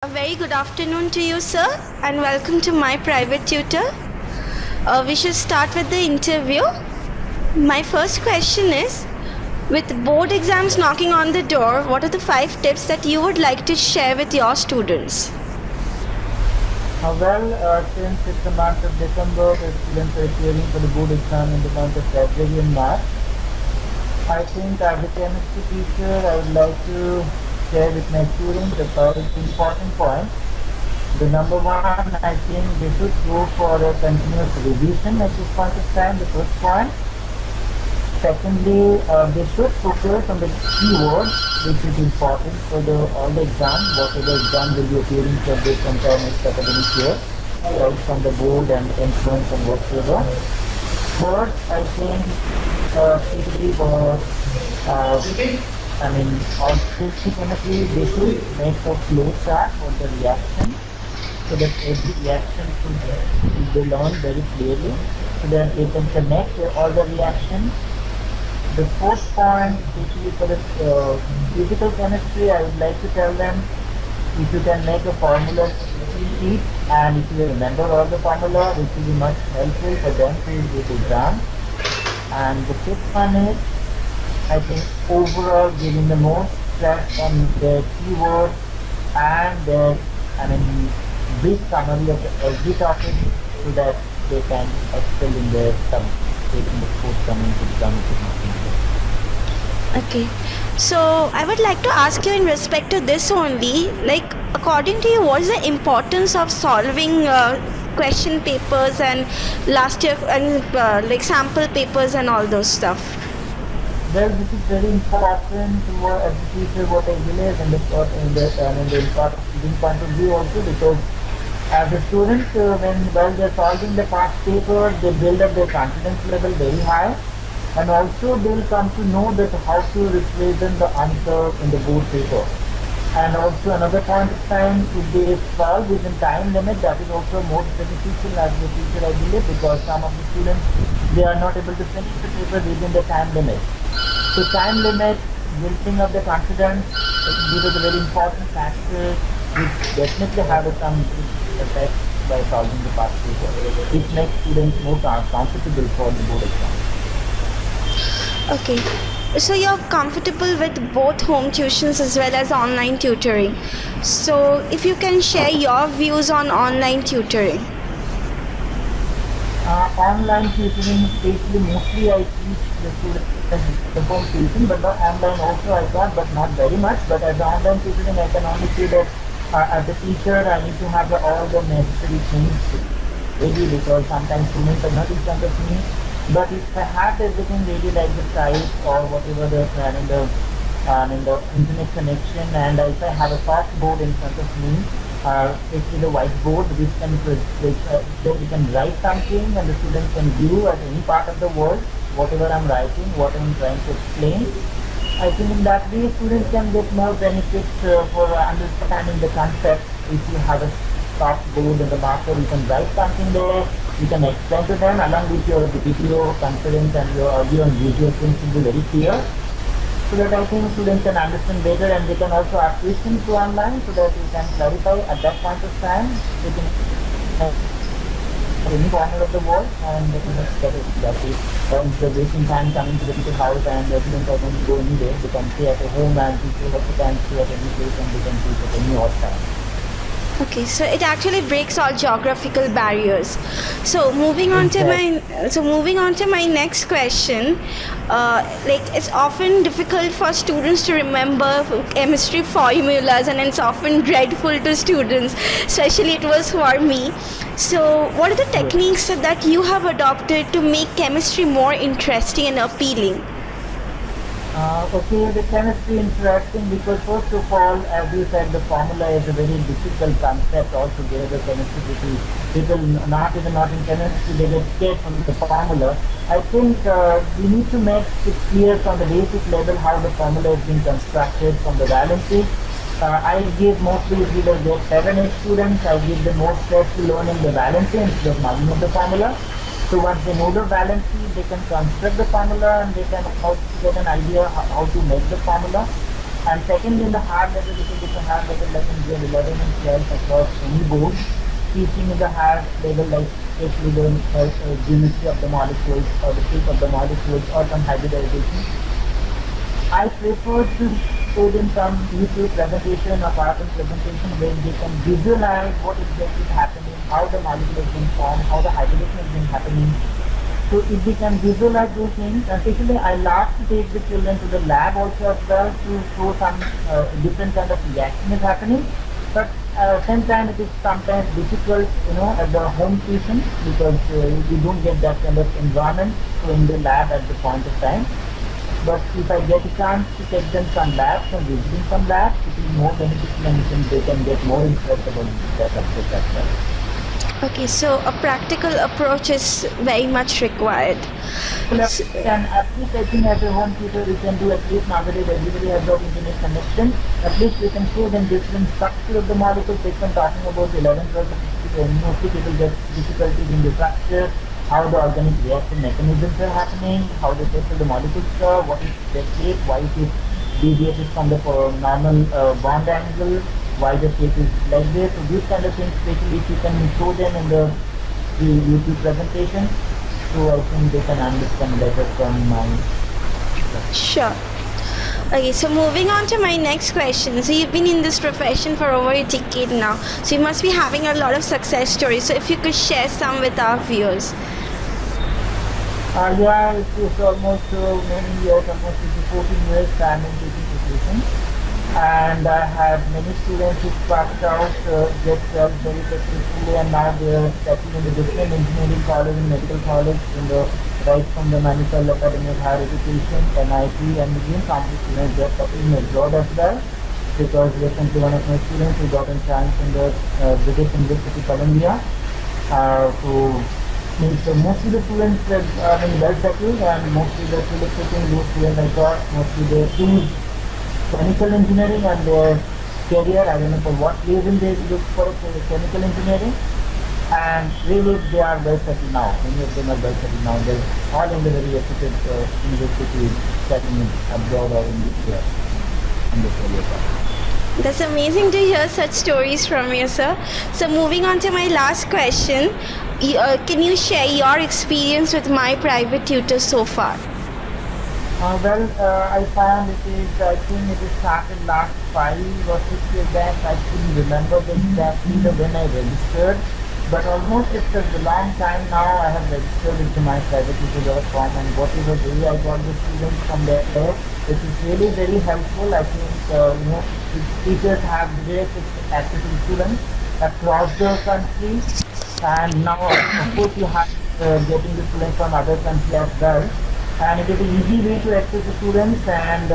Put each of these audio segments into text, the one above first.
A very good afternoon to you, sir, and welcome to my private tutor. We should start with the interview. My first question is, with board exams knocking on the door, what are the 5 tips that you would like to share with your students? Since it's the month of December, the students are appearing for the board exam in the month of February and March. I think as a chemistry teacher, I would like to share with my students about important points. The number one, I think they should go for a continuous revision at this point of time, the first point. Secondly, they should focus on the keywords, which is important for all the exam, whatever exam will be appearing for this entire next academic year, right from the board and entrance and whatever. Third, I think basically chemically they should make a flow chart for the reaction, so that every reaction should be learned very clearly, so that they can connect all the reactions. The fourth point, especially for the physical chemistry, I would like to tell them, if you can make a formula sheet and if you remember all the formula, it will be much helpful for them to do the exam. And the fifth one is, I think overall giving the most stress on the keywords and the brief summary of every topic, so that they can excel in their taking the forthcoming exam. Okay, so I would like to ask you in respect to this only, like according to you, what is the importance of solving question papers and last year and like sample papers and all those stuff? Well, this is very important as a teacher, what I believe in the important student point of view also, because as a student, while they are solving the past paper, they build up their confidence level very high, and also they will come to know that how to represent the answer in the board paper. And also another point of time, if they solve within time limit, that is also more beneficial as a teacher, I believe, because some of the students, they are not able to finish the paper within the time limit. So time limit, building up the confidence, these are the very important factors which definitely have some effect by solving the past paper, which makes students more comfortable for the board exam. Okay, so you're comfortable with both home tuitions as well as online tutoring. So if you can share your views on online tutoring. Online tutoring, especially mostly I teach the students the home tutoring, but the online also I got, but not very much. But as online tutoring, I can only say that as a teacher, I need to have all the necessary things ready, because sometimes students are not in front of me. But if I have everything ready, like the site or whatever the internet connection, and if I have a soft board in front of me, especially the whiteboard, which we can write something and the students can view at any part of the world, whatever I'm writing, what I'm trying to explain. I think in that way students can get more benefits for understanding the concept. If you have a soft board and the marker, you can write something there, you can explain to them along with your video conference, and your audio and visual things will be very clear, so that I think students can understand better, and they can also ask questions to online, so that you can clarify at that point of time. They can any corner of the world, and they can get it that way. Instead of wasting time coming to the teacher's house, and the students are going to go anywhere, they can stay at home, and teachers also can stay at any place, and they can teach at any odd time. Okay, so it actually breaks all geographical barriers. So moving on to my next question, like it's often difficult for students to remember chemistry formulas, and it's often dreadful to students, especially it was for me. So what are the techniques that you have adopted to make chemistry more interesting and appealing? Okay, the chemistry interesting, because first of all, as you said, the formula is a very difficult concept altogether. Chemistry, people not in chemistry, they get scared from the formula. I think we need to make it clear from the basic level how the formula is being constructed from the valency. I give mostly either grade 7, 8 students, I give them more stress to learning the valency instead of knowing of the formula. So once they know the valency, they can construct the formula, and they can also get an idea how to make the formula. And second, in the hard level, if it is a hard level like in grade 11 and 12 across any board, teaching in the hard level like especially the geometry of the molecules or the shape of the molecules or some hybridization, I prefer to show them some YouTube presentation or PowerPoint presentation where they can visualize what exactly is happening, how the molecule has been formed, how the hybridization has been happening. So if they can visualize those things, and especially I love to take the children to the lab also as well to show some different kind of reaction is happening. But same time it is sometimes difficult, at the home tuition because you don't get that kind of environment in the lab at the point of time. But if I get a chance to take them some labs and visiting some labs, it will be more beneficial and they can get more interest about that subject as well. Okay, so a practical approach is very much required. And at least I think as a home tutor we can do, at least nowadays everybody has got internet connection. At least we can show them different structure of the molecules. They can talking about the 11th mostly people get difficulties in the structure, how the organic reaction mechanisms are happening, how the shape of the molecules are, what is their shape, why it is deviated from the normal bond angle, why the shape is like this. So these kind of things, especially if you can show them in the YouTube presentation, so I think they can understand better from my. Sure. Okay, so moving on to my next question. So you've been in this profession for over a decade now. So you must be having a lot of success stories. So if you could share some with our viewers. Yeah, it's almost many years, almost 14 years I'm in teaching profession. And I have many students who passed out, get very successfully, and now they are studying in the different engineering college and medical college right from the Manipal Academy of Higher Education, MIT, and even some students they are studying abroad as well. Because recently one of my students who got a chance in the British University Columbia. So mostly the students are well settled, and mostly the selecting those students I got, mostly they choose chemical engineering and their career. I don't know for what reason they look for chemical engineering, and really they are well settled now. Many of them are well settled now. They're all in the very reputed universities studying abroad or in the career path. That's amazing to hear such stories from you, sir. So moving on to my last question, can you share your experience with MyPrivateTutor so far? I found I think it started last 5 or 6 years back. I couldn't remember exactly when I registered, but almost it's a long time now I have registered into MyPrivateTutor.com, and whatever way I got the students from there, it is really very helpful. I think, teachers have direct access to students across the country, and now of course you have getting the students from other countries as well. And it is an easy way to access the students, and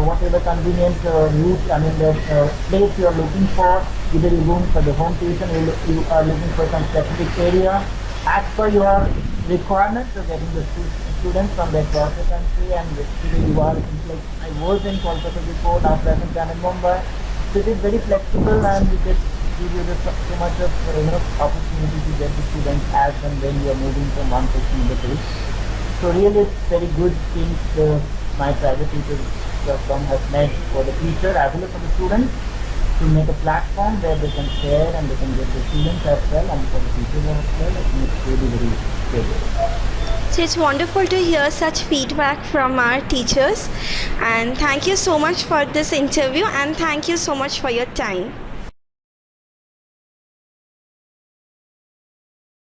whatever convenient route, the place you are looking for, either you're going for the home tuition, you are looking for some specific area, as per your requirements, so getting the students from across the country, and basically you are, like I was in Kolkata before, now present I'm in Mumbai, so it is very flexible, and it just gives you so much of opportunity to get the students as and when you are moving from one section to the other. So really it's very good things MyPrivateTutor.com has made for the teacher as well as for the students, to make a platform where they can share and they can get the students as well, and for the teachers as well. I think it's really very good. So it's wonderful to hear such feedback from our teachers, and thank you so much for this interview, and thank you so much for your time.